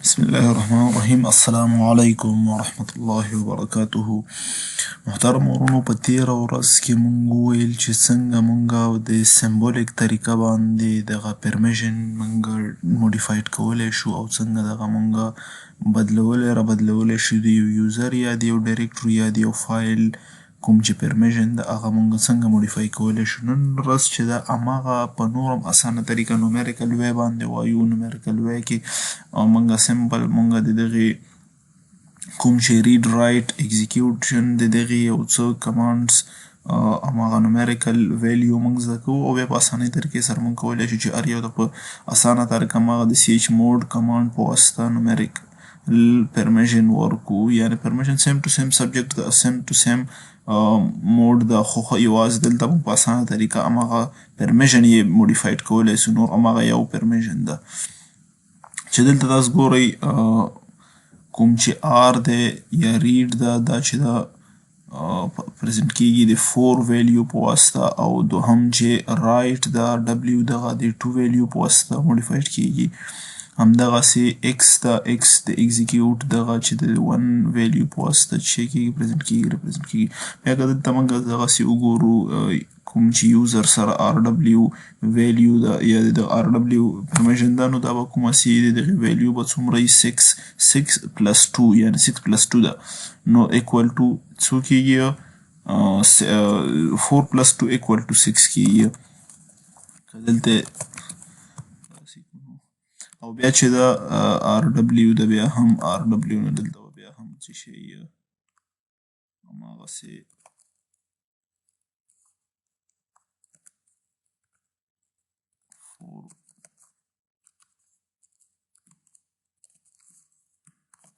بسم الله الرحمن الرحیم. السلام علیکم ورحمة الله وبرکاته. محترم ورونو، په تېره ورځ کې مونږ وویل چې څنګه مونږ د سمبولیک طریقه باندې دغه پرمیشن مونږ موډیفاید کولی شو او څنګه دغه مونږ رابدلولی شو د یو یوزر یا د یو ډایرکټري یا د یو فایل کوم چې پرمیشن ده هغه مونږ څنګه موډیفای کولی شو. نن ورځ چې ده هماغه په نور هم اسانه طریقه نومیریکل وی باندې وایو. نومیریکل وی کې مونږ سمپل مونږ د دغې کوم چې ریډ رایټ اکزیکیوشن د دغې یو څه کمانډز هماغه نومیریکل ویلیو مونږ زده کوو او بیا په اسانۍ طریقې سره مونږ کولی شو چې هر یو ته په اسانه طریقه هماغه د سی ایچ موډ کمانډ په واسطه نومیریکل پرمیشن ورکو. یعنې پرمیشن سیم ټو سیم سبجیکټ ده، سیم ټو سیم موډ ده، خو یوازې دلته مونږ په اسانه طریقه هماغه پرمیشن یې موډیفاید کولی سو. نور هماغه یو پرمیشن ده چې دلته تاسو ګورئ کوم چې آر دی یا ریډ ده، دا چې ده پرزنټ کیږي د 4 ویلیو په واسطه، او دوهم چې رایټ ده ډبلیو دغه د 2 ویلیو په واسطه موډیفاید کیږي. همدغسې ایکس ده، ایکس د اکزیکیوټ دغه چې د 1 ویلیو په واسطه چې کیږي پرزنټ کیږي ریپرزنټ کیږي. بیا که دلته مونږ دغسې وګورو کوم چې یوزر سره آر ډبلیو ویلیو ده یا د آر ډبلیو پرمیشن ده، نو دا به کومه سي د دغې ویلیو به څومره وي 6 پلس 2 یعنې 6 پلس 2 ده، نو ایکول ټو څو کیږي 4 پلس 2 ایکول ټو 6 کیږي. که دلته او بیا چې ده آر ډبلیو ده، بیا هم آر ډبلیو نو دلته به بیا هم څه شی هماغسې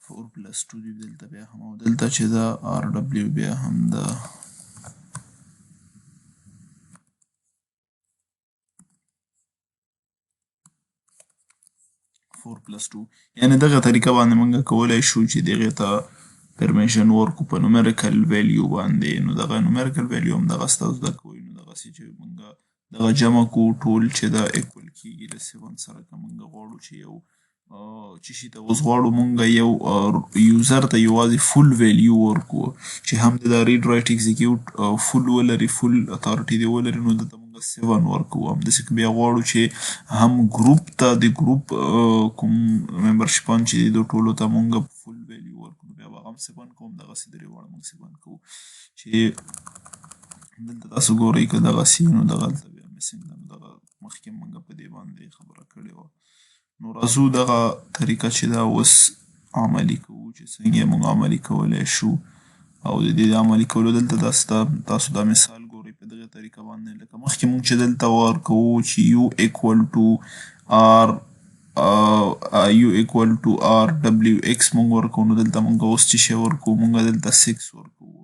4 پلس 2 دی دلته بیا هم، او دلته چې ده آر ډبلیو بیا هم ده 4 پلس 2. یعنې دغه طریقه باندې مونږ کولی شو چې دغې ته پرمیشن ورکو په نومیریکل ویلیو باندې. نو دغه نومیریکل ویلیو همدغسې تاسو زده کوئ. نو دغسې چې مونږ دغه جمع کوو ټول چې ده ایکول کیږي له 7 سره. که مونږ غواړو چې یو څه شي ته اوس غواړو مونږ یو یوزر ته یوازې فول ویلیو ورکو چې هم د دا ریډ رایټ اکزیکیوټ فول ولري، فول اتارټي دې ولري، نو دلته مونږ 7 ورکو. همداسې که بیا غواړو چې هم ګروپ ته د ګروپ کوم ممبرشپان چې دي دو ټولو ته مونږ فول ویلیو ورکو، بیا به هغه هم 7 کوو. همدغسې درې واړه مونږ 7 کوو. چې دلته تاسو ګورئ که دغسې نو دغلته بیا مسینګ ده. نو دغه مخکې مونږ په دې باندې خبره کړې وه. نو راځو دغه طریقه چې ده اوس عملي کوو چې څنګه یې مونږ عملي کولی شو. او د دې د عملي کولو دلته تاسو دا مثال ګورئ په دغې طریقه باندې. لکه مخکې مونږ چې دلته ورکوو چې یو ایکول ټو آر ډبلیو ایکس مونږ ورکوو، نو دلته مونږ اوس څه شی ورکوو، مونږ دلته 6 ورکوو.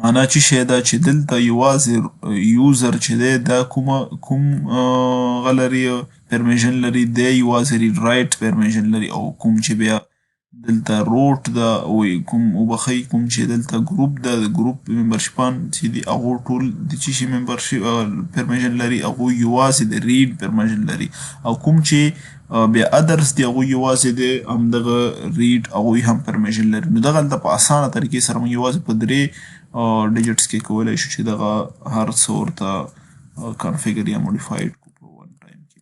معنا څه شی ده چې دلته یوازې یوزر چې دی دا کوم هغه لري پرمیشن لري، دی یوازې ریډ رایټ پرمیشن لري، او کوم چې بیا دلته روټ ده کوم چې دلته ګروپ ده، د ګروپ ممبرشپان چې دي هغو ټول د څه شي ممبرشپ پرمیشن لري، هغوی یوازې د ریډ پرمیشن لري، او کوم چې بیا ادرس دي هغوی یوازې د همدغه ریډ هغوی هم پرمیشن لري. نو دغلته په اسانه طریقې سره موږ یوازې په 3 ډیجټس کې کولی شو چې دغه هر څه ورته کنفیګر یا موډیفاید کړو په 1 ټایم کې.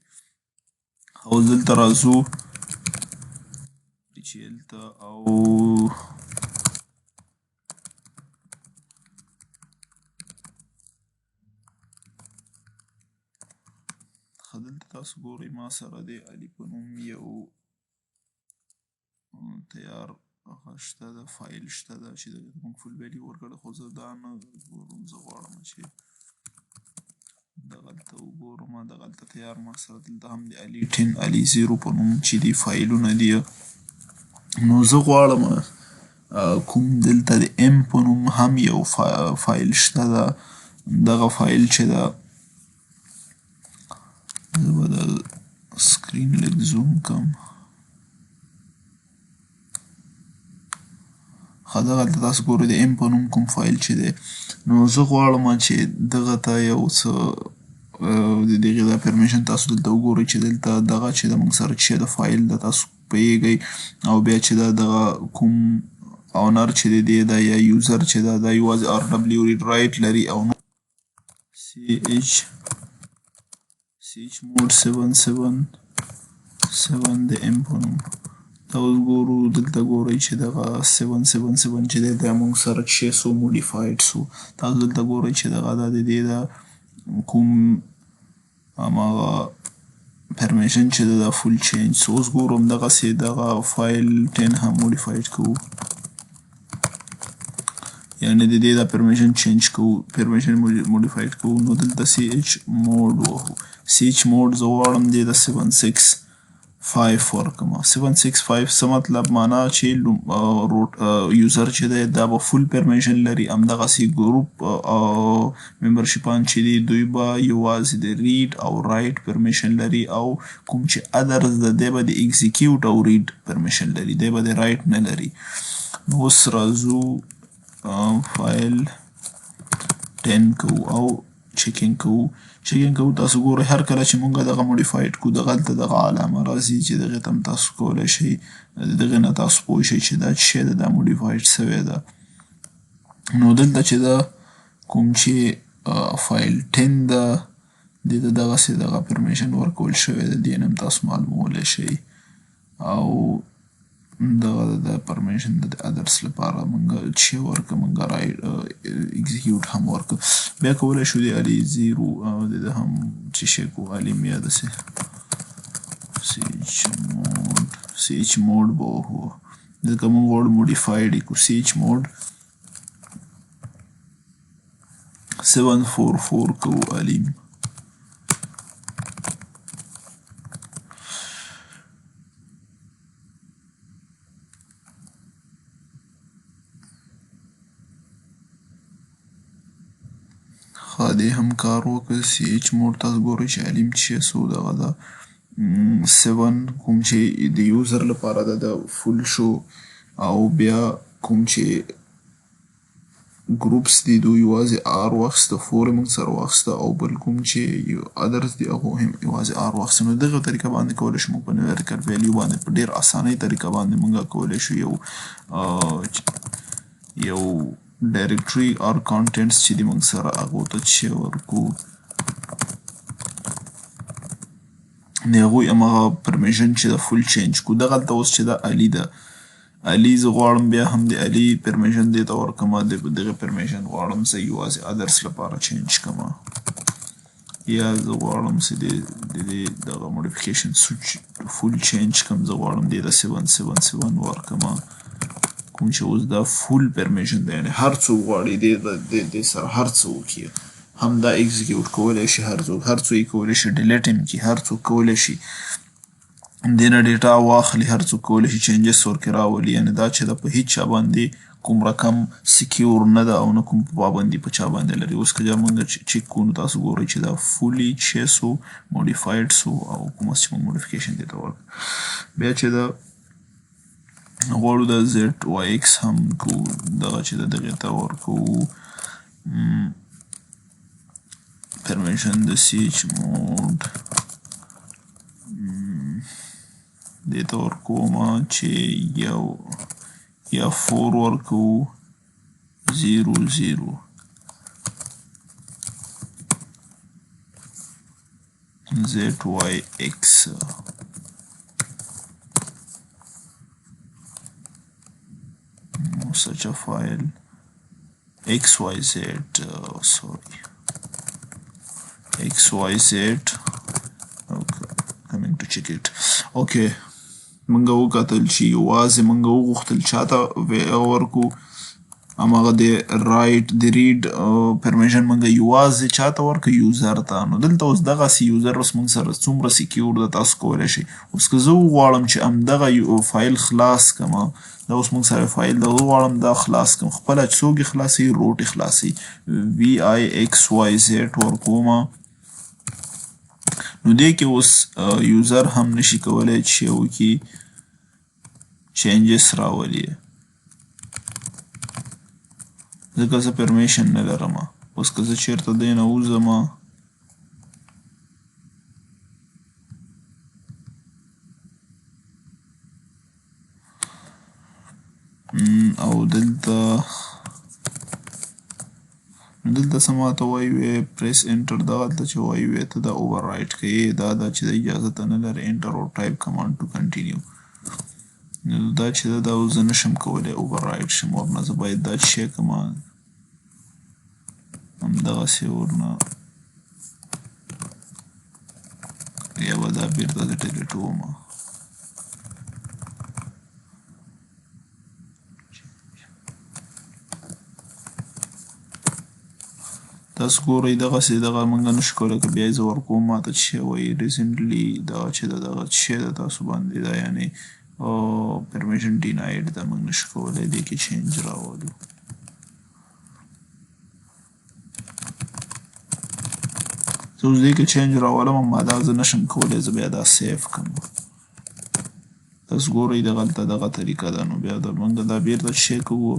او دلته راځو چې دلته او دلته تاسو ګورئ ما سره د علي په نوم یو تیار هغه شته ده، فایل شته ده چې دغې ته مونږ فول ویلیو ورکړه، خو زه دا نه ګورم. زه غواړم چې دغلته وګورم. دغلته تیار ما سره دلته هم د علي 10 علي 0 په نوم چې دي فایلونه دي. نو زه غواړم کوم دلته د ام په نوم هم یو فایل شته ده. دغه فایل چې ده زه به د سکرین لږ زوم کړم. دغلته تاسو ګورئ د ام په نوم کوم فایل چې دی. نو زه غواړم چې دغه ته یو څه د دغې دا پرمیشن تاسو دلته وګورئ چې دلته دغه چې د موږ سره چې د فایل ده تاسو پوهیږئ او بیا چې دغه کوم اونر چې د دې ده یا یوزر چې ده دا یوازې RW read write لري او ch mode 777 د M په نوم دا اوس ګورو دلته ګورئ چې دغه 777 چې دی دا موږ سره چې سو موډیفاید سو تاسو دلته ګورئ چې دغه دا د دې ده کوم هماغه پرمیشن چې ده دا فول چینج سو اوس ګورو همدغسې دغه فایل 10 هم موډیفاید کوو یعنې د دې دا پرمیشن چینج کوو پرمیشن موډیفاید کوو نو دلته ch mode وهو ch mode زه غواړم دې ته 765 ورکړم 765 څه مطلب معنا چې یوزر چې دی دا به فول پرمیشن لري همدغسې ګروپ ممبرشپان چې دي دوی به یوازې د ریډ او رایټ پرمیشن لري او کوم چې ادرز ده دی به د ایګزیکیوټ او ریډ پرمیشن لري دی به د رایټ نه لري نو اوس راځو فایل 10 کوو او چیکینګ کوو تاسو ګورئ هر کله چې مونږ دغه موډیفاید کوو دغلته دغه علامه راځي چې دغې ته هم تاسو کولی شئ د دغې نه تاسو پوه شئ چې دا څه شی ده دا موډیفاید سوی ده نو دلته چې ده کوم چې فایل 10 ده دې ته دغسې دغه پرمیشن ورکول شوی ده دې نه هم تاسو معلومولی شئ او دغه د پرمیشن د ادرس لپاره مونږ چې ورکړه مونږ ایګزیکیوټ هم ورکړه بیا کولی شو د علي 0 د ده هم چې شی کوو علي یا داسې ch mode به وهو ځکه مونږ غواړو موډیفاید یې کړو ch mode 744 کوو علیم دې هم کار وکړ ch mode تاسو ګورئ چې علیم چې سو دغه ده 7 کوم چې د یوزر لپاره ده د فول شو او بیا کوم چې ګروپس دي دوی یوازې R واخیسته 4 یې موږ سره واخیسته او بل کوم چې ادرس دي هغو هم یوازې R واخیسته نو دغه طریقه باندې کولی شو موږ په نومریکل ویلیو باندې په ډېر اسانۍ طریقه باندې موږ کولی شو یو ډایرکټري اور کانټینټس چې دي موږ سره هغو ته چې ورکو د هغوی هماغه پرمیشن چې د فول چینج کو دغلته اوس چې د علي ده علي زه غواړم بیا هم د علي پرمیشن دې ته ورکړمه دغه پرمیشن غواړم زه یوازې ادرس لپاره چینج کړمه یا زه غواړم چې د دې دغه موډیفیکیشن فول چینج کړم زه غواړم دې ته 777 ورکړمه کوم چې اوس دا فول پرمیشن دی یعنې هر څوک غواړي دې سره هر څه وکړي هم دا ایګزیکیوټ کولی شي هر څوک یې کولی شي ډیلیټ هم کړي هر څوک کولی شي دې نه ډیټا واخلي هر څوک کولی شي چینجز ورکې راولي یعنې دا چې ده په هیڅ چا باندې کوم رقم سکیور نه ده او نه کوم پابندي په چا باندې لري اوس که موږ چیک کوو نو تاسو ګورئ چې دا فولي چې سو موډیفاید سو او کوم چې موږ موډیفیکیشن دې ته ورکړو بیا چې ده غواړو د ZYX هم کوو دغه چې ده دغې ته ورکوو پرمیشن د ch mode دې ته ورکومه چې یا 4 ورکوو 00 ZYX such a file XYZ XYZ okay coming to check it okay مونږ وکتل چې یوازې مونږ وغوښتل چاته ورکو هماغه د رایټ د ریډ پرمیشن مونږ یوازې چاته ورکو یوزر ته نو دلته اوس دغسې یوزر اوس مونږ سره څومره سکیور ده تاسو کولی شئ اوس که زه وغواړم چې همدغه فایل خلاص کړمه دا اوس مونږ سره فایل ده زه غواړم دا خلاص کړم خپله څوک یې خلاصوي روټ یې خلاصوي VIXYZ ورکومه نو دې کې اوس یوزر هم نشي کولی چې وکړي چینجز راولي ځکه زه پرمیشن نه لرم اوس که زه چېرته دی نه وځم او دلته څه ماته وایي پریس انټر دغه دلته چې وایي ته دا اوور رایټ کوې دا چې د اجازه ته نه لري انټر او ټایپ کمانډ ټو کنټینیو نو دا چې دا اوس زه نشم کولی اوور رایټ شم ورنه زه باید دا چې شی کړمه همدغسې ورنه یا به دا بېرته زه ډیلیټومه تاسو ګورئ دغسې دغه موږ نشو کولی که بیا یې زه ورکوم ماته چې شی وایي ریسنټلي دغه چې ده دغه شی ده تاسو باندې دا یعنې پرمیشن ډیناید ده موږ نشو کولی دې کې چینج راولو زه اوس دې کې چینج راولم اما دا زه نشم کولی زه بیا دا سیف کړم تاسو ګورئ دغلته دغه طریقه ده نو بیا موږ دا بېرته شی کوو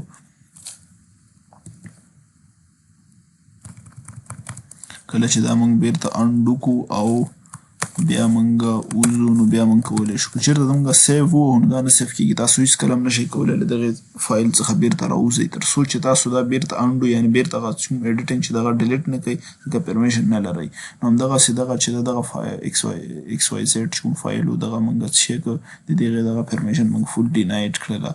کله چې دا موږ بیرته انډو کو او بیا موږ وځو نو بیا موږ کولی شو که چېرته زموږ سیف و نو دا نه سیف کېږي تاسو هېڅکله هم نشئ کولی له دغې فایل څخه بیرته راوځئ تر څو چې تاسو دا بیرته انډو یعنې بیرته هغه کوم ایډیټینګ چې دغه ډیلیټ نه کوئ ځکه پرمیشن نه لرئ نو همدغسې دغه چې دغه ایکس واي زیډ چې کوم فایل و دغه موږ څه شی کړ د دغې دغه پرمیشن موږ فول ډیناید کړله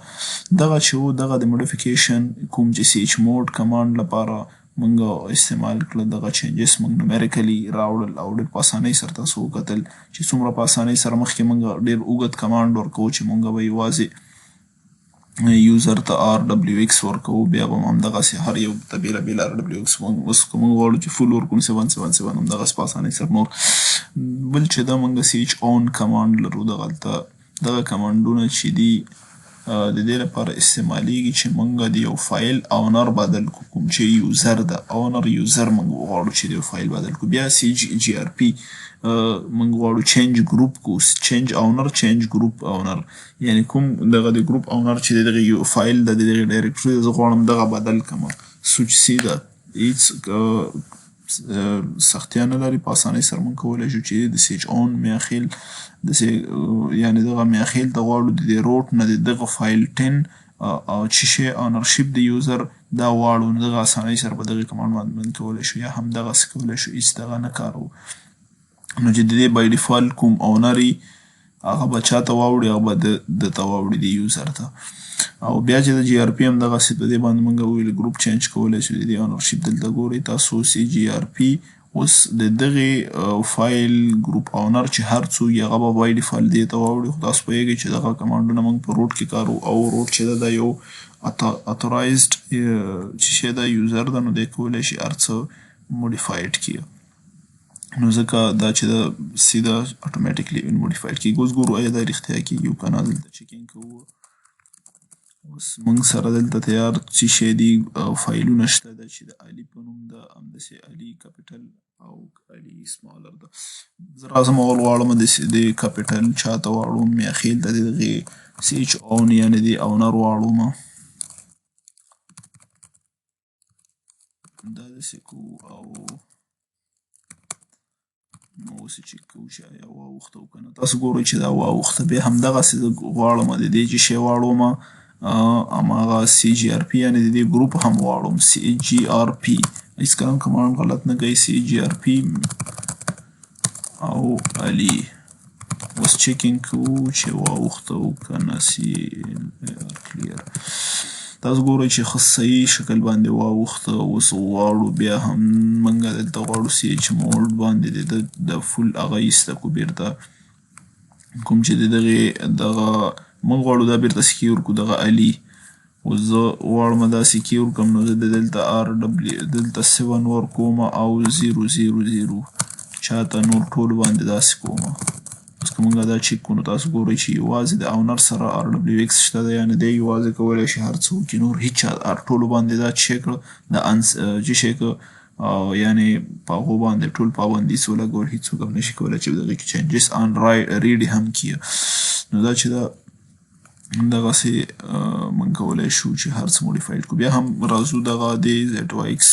دغه چې و دغه د موډیفیکیشن کوم چې سی ایچ موډ کمانډ لپاره موږ استعمال کړل دغه چینجز موږ نومیریکلي راوړل او ډېر په اسانۍ سره تاسو وکتل چې څومره په اسانۍ سره مخکې موږ ډېر اوږد کمانډ ورکوو چې موږ به یوازې یوزر ته آر ډبلیو ایکس ورکوو بیا به همدغسې هر یو ته بېله بېله آر ډبلیو ایکس اوس که موږ غواړو چې فول ورکړو 777 همدغسې په اسانۍ سره نور بل چې دا موږ سی ایچ اون کمانډ لرو دغلته دغه کمانډونه چې دي د دې لپاره استعمالیږي چې موږ د یو فایل اونر بدل کړو کوم چې یوزر ده اونر یوزر موږ غواړو چې د یو فایل بدل کړو بیا سی جی آر پی موږ غواړو چینج ګروپ کو چینج اونر چینج ګروپ اونر یعنې کوم دغه د ګروپ اونر چې دغه یو فایل د دغه ډایرکټري زه غواړم دغه بدل کړم سوچ سی ده هیڅ سختیا نه لري په اسانۍ سره موږ کولی شو چې د سیچ اون میاخیل یعنې دغه میاخیل ته غواړو د دې روټ نه د دغه فایل 10 او چې شی اونرشپ د یوزر دا واړو نو دغه اسانۍ سره په دغه کمانډ باندې کولی شو یا همدغسې کولی شو هېڅ دغه نه کاروو نو چې د دې بای ډیفالټ کوم اونر وي هغه به چا ته واوړي هغه به ده ته واوړي د یوزر ته او بیا چې د جی آر پي همدغسې په دې باندې موږ وویل ګروپ چینج کولی شو د دې اونرشپ دلته ګورئ تاسو سی جی آر پي اوس د دغې فایل ګروپ اونر چې هر څوک یې هغه به بای ډیفالټ دې ته واوړي خو تاسو پوهېږئ چې دغه کمانډونه موږ په روټ کې کاروو او روټ چې ده دا یو اتورایزډ چې شی ده یوزر ده نو دی کولی شي هر څه موډیفایډ کړي نو ځکه دا چې ده سیده اټومیټیکلي موډیفایډ کېږي اوس ګورو آیا دا رښتیا کېږي او که نه دلته چیکینګ کوو اوس موږ سره دلته تیار څه شی دي فایلونه شته ده چې د علي په نوم ده همداسې علي کپیټل او علي سمالر ده زه راځم اول غواړم د کپیټل چاته واړوم یا خیل ته د دغې سی ایچ اون یعنې د اونر واړوم دا داسې کوو او نو اوس یې چک کوو چې آیا واوښته او که نه تاسو ګورئ چې دا واوښته بیا همدغسې زه غواړم د دې چې شی واړوم هماغه سی جی آر پي یعنې د دې ګروپ هم واړوم سی جی آر پي هېڅکله هم کمانډ غلط نه کوي سی جی آر پي او علي اوس چیکینګ کوو چې واوښته او که نه سی کلیر تاسو ګورئ چې ښه صحیح شکل باندې واوښته اوس غواړو بیا هم موږ دلته غواړو سی ایچ موډ باندې د فول هغه ایسته کړو بیرته کوم چې د دغې دغه موږ غواړو دا بیرته سکیور کړو دغه علي اوس زه غواړم دا سکیور کړم نو زه دلته آر ډبلیو دلته 7 ورکوم او 000 چاته نور ټول باندې داسې کوم اوس که موږ دا چک کړو نو تاسو ګورئ چې یوازې د اونر سره آر ډبلیو ایکس شته ده یعنې دی یوازې کولی شي هر څه وکړي نور هېچا ټولو باندې دا چې شی کړه د چې شی کړه یعنې په هغو باندې ټول پابندي څه ولګول هېڅوک هم نشي کولی چې دغې کې چینجز آن ریډ هم کړي نو دا چې دا دغسې موږ کولی شو چې هر څه موډیفاید کړو بیا هم راځو دغه د زیډ واي ایکس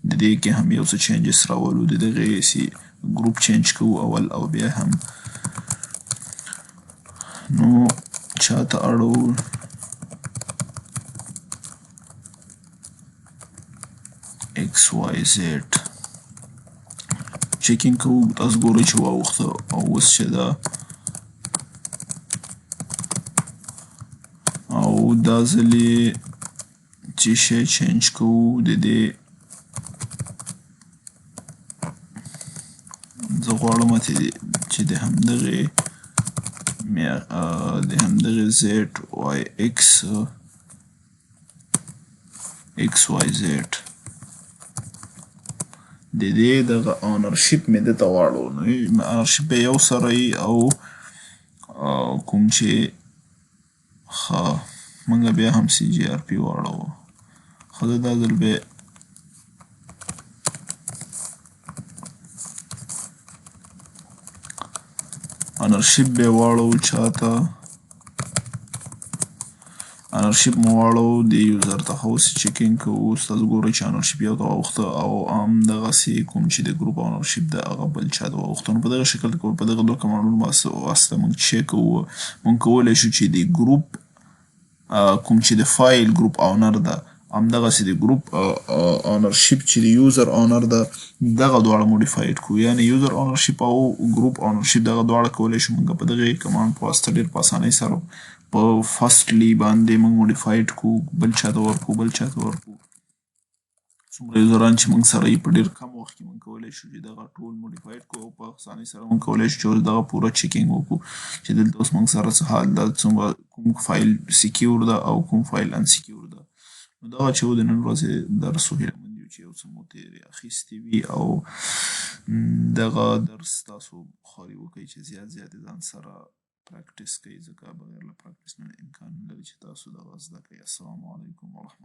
د دې کې هم یو څه چینجز راولو د دغې ګروپ چینج کوو اول او بیا هم نو چاته اړو XYZ چیکینګ کوو تاسو ګورئ چې واوښته او اوس چې ده او دا ځل یې چې شی چینج کوو د دې زه غواړم چې د همدغې ZYX XYZ د دې دغه اونرشیپ مې دته واړو نو اونرشیپ به یو سره وي او کوم چې ښه موږ بیا هم CGRP واړوو ښه زه دا ځل بیا اونرشیپ به یې واړوو چاته اونرشیپ مو واړوو دې یوزر ته ښه اوس چیکینګ کوو اوس تاسو ګورئ چې اونرشیپ یو ته واوښته او همدغسې کوم چې د ګروپ اونرشیپ ده هغه بل چا ته واوښته نو په دغه شکل په دغه دوه کمانډونو واسطه موږ چې کوو موږ کولی شو چې د ګروپ کوم چې د فایل ګروپ اونر ده همدغسې د ګروپ اونرشیپ چې د یوزر اونر ده دغه دواړه موډیفاید کړو یعنې یوزر اونرشیپ او ګروپ اونرشیپ دغه دواړه کولی شو موږ په دغې کمانډ په واسطه ډېر په اسانۍ سره په فسټلی باندې موږ موډیفاید کړو بل چا ته ورکړو څومره یوزران چې موږ سره یي په ډېر کم وخت کې موږ کولی شو چې دغه ټول موډیفاید کړو او په اسانۍ سره موږ کولی شو چې اوس دغه پوره چیکینګ وکړو چې دلته اوس موږ سره څه حال ده څومره کوم فایل سیکیور ده او کوم فایل انسیکیور ده نو دغه چې و د نن ورځې درس و هیله مند یو چې یو څه مو ترې اخیستې وي او دغه درس تاسو خواري وکړئ چې زیات یې ځان سره پراکټس کوئ ځکه بغیر له پراکټس نه امکان نه لري چې تاسو دغه زده کړئ السلام علیکم ورحمة